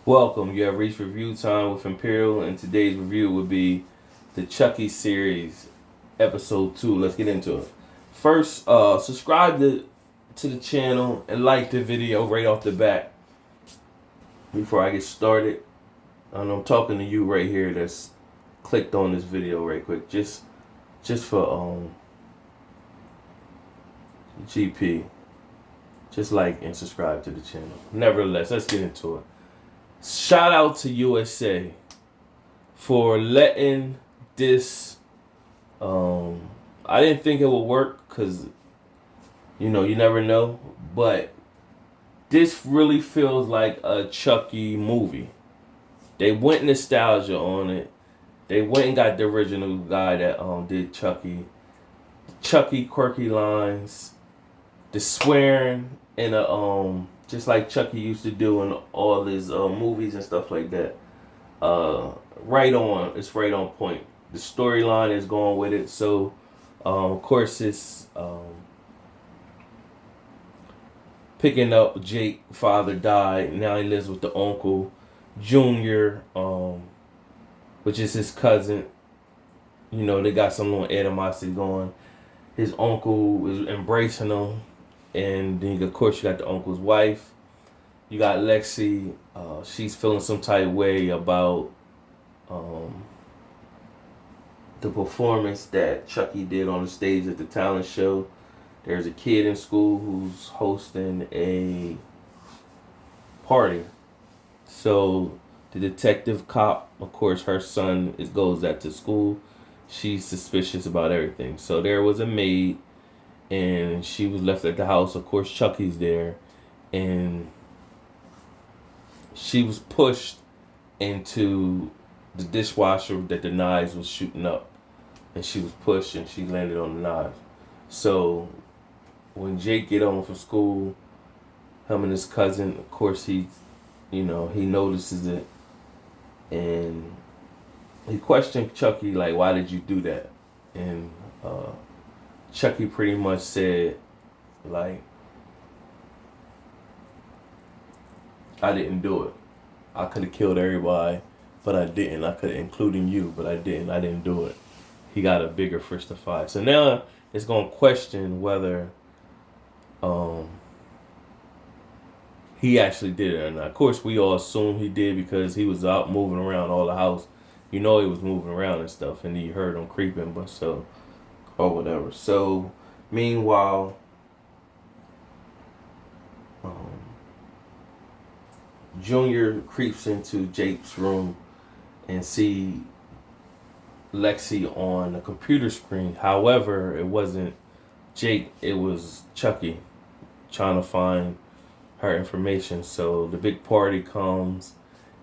Welcome. You have reached review time with Imperial, and today's review would be the Chucky series, episode 2. Let's get into it. First, subscribe to the channel and like the video right off the bat before I get started. And I'm talking to you right here that's clicked on this video right quick. Just for GP. Just like and subscribe to the channel. Nevertheless, let's get into it. Shout out to USA for letting this. I didn't think it would work because, you never know. But this really feels like a Chucky movie. They went nostalgia on it. They went and got the original guy that did Chucky. Chucky quirky lines, the swearing, and just like Chucky used to do in all his movies and stuff like that. Right on. It's right on point. The storyline is going with it. So, of course, it's picking up Jake. Father died. Now he lives with the uncle, Junior, which is his cousin. They got some little animosity going. His uncle is embracing him. And then, of course, you got the uncle's wife. You got Lexi. She's feeling some type of way about the performance that Chucky did on the stage at the talent show. There's a kid in school who's hosting a party. So the detective cop, of course, her son goes at the school. She's suspicious about everything. So there was a maid, and she was left at the house. Of course, Chucky's there, and she was pushed into the dishwasher that the knives was shooting up, and she was pushed and she landed on the knives. So when Jake get home from school, him and his cousin, of course, he notices it, and he questioned Chucky like, "Why did you do that?" And Chucky pretty much said, like, "I didn't do it. I could have killed everybody, but I didn't. I could have, including you, but I didn't. I didn't do it." He got a bigger fish to fry. So now it's going to question whether he actually did it or not. Of course, we all assume he did because he was out moving around all the house. He was moving around and stuff, and he heard him creeping, or whatever. So, meanwhile, Junior creeps into Jake's room and see Lexi on the computer screen. However, it wasn't Jake, it was Chucky trying to find her information. So the big party comes,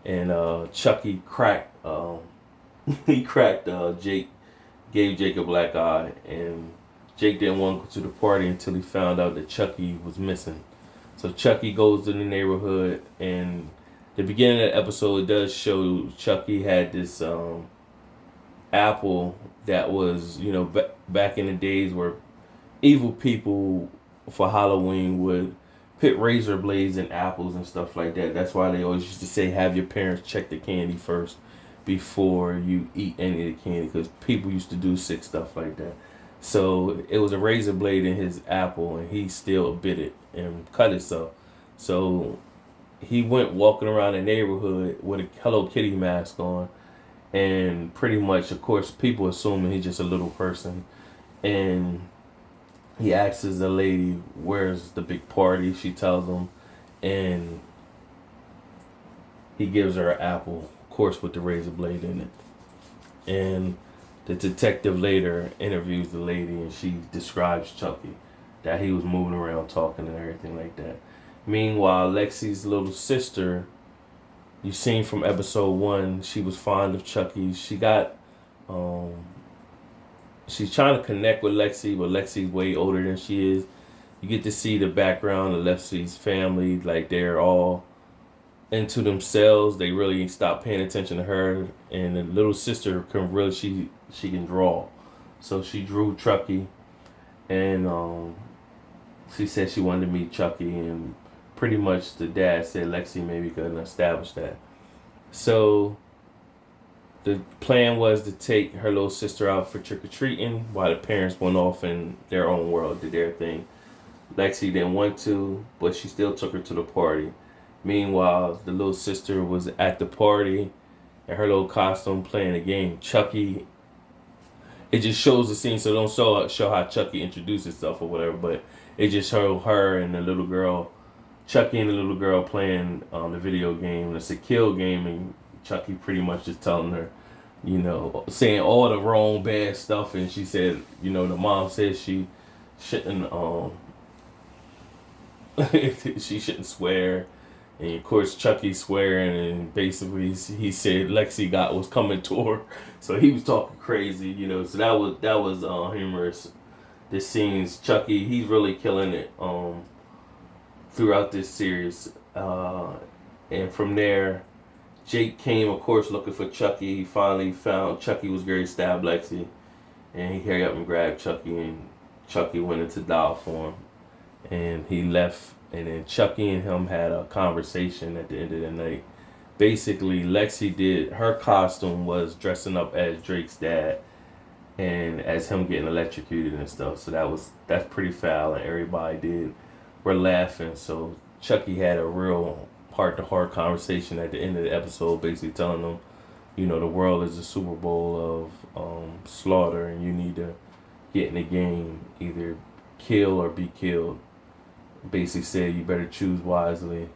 and Chucky cracked Jake, gave Jake a black eye, and Jake didn't want to go to the party until he found out that Chucky was missing. So Chucky goes to the neighborhood, and the beginning of the episode does show Chucky had this apple that was, back in the days where evil people for Halloween would put razor blades in apples and stuff like that. That's why they always used to say, have your parents check the candy first before you eat any of the candy, because people used to do sick stuff like that. So it was a razor blade in his apple, and he still bit it and cut himself. So he went walking around the neighborhood with a Hello Kitty mask on, and pretty much, of course, people assuming he's just a little person. And he asks the lady, where's the big party? She tells him, and he gives her an apple, of course, with the razor blade in it. And the detective later interviews the lady, and she describes Chucky, that he was moving around talking and everything like that. Meanwhile, Lexi's little sister, you've seen from episode 1, she was fond of Chucky. She got, she's trying to connect with Lexi, but Lexi's way older than she is. You get to see the background of Lexi's family, like they're all into themselves. They really stop paying attention to her, and the little sister can really, she can draw. So she drew Chucky, and she said she wanted to meet Chucky, and pretty much the dad said Lexi maybe couldn't establish that. So the plan was to take her little sister out for trick-or-treating while the parents went off in their own world, did their thing. Lexi didn't want to, but she still took her to the party. Meanwhile, the little sister was at the party in her little costume playing a game. Chucky, it just shows the scene, so don't show how Chucky introduced himself or whatever, but it just showed her and the little girl, Chucky and the little girl playing the video game. It's a kill game, and Chucky pretty much just telling her, saying all the wrong bad stuff, and she said, the mom said she shouldn't she shouldn't swear, and of course Chucky swearing, and basically he said Lexi was coming to her, so he was talking crazy, so that was humorous. The scenes, Chucky, he's really killing it throughout this series, and from there Jake came, of course, looking for Chucky. He finally found Chucky was going to stab Lexi, and he hurried up and grabbed Chucky, and Chucky went into doll form, and he left. And then Chucky and him had a conversation at the end of the night. Basically, Lexi her costume was dressing up as Drake's dad, and as him getting electrocuted and stuff. So that's pretty foul, and everybody were laughing. So Chucky had a real heart-to-heart conversation at the end of the episode, basically telling them, the world is a Super Bowl of slaughter, and you need to get in the game, either kill or be killed. Basically said you better choose wisely.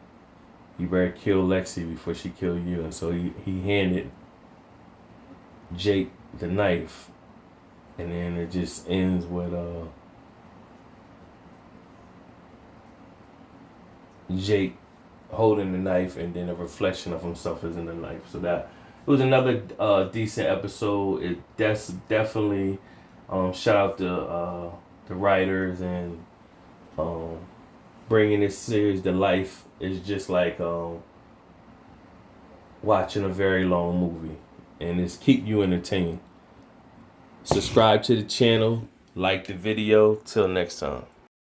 You better kill Lexi before she kill you. And so he handed Jake the knife, and then it just ends with Jake holding the knife, and then a reflection of himself is in the knife. So that it was another decent episode. That's definitely shout out to the writers, and bringing this series to life is just like watching a very long movie, and it's keep you entertained. Subscribe to the channel, like the video. Till next time.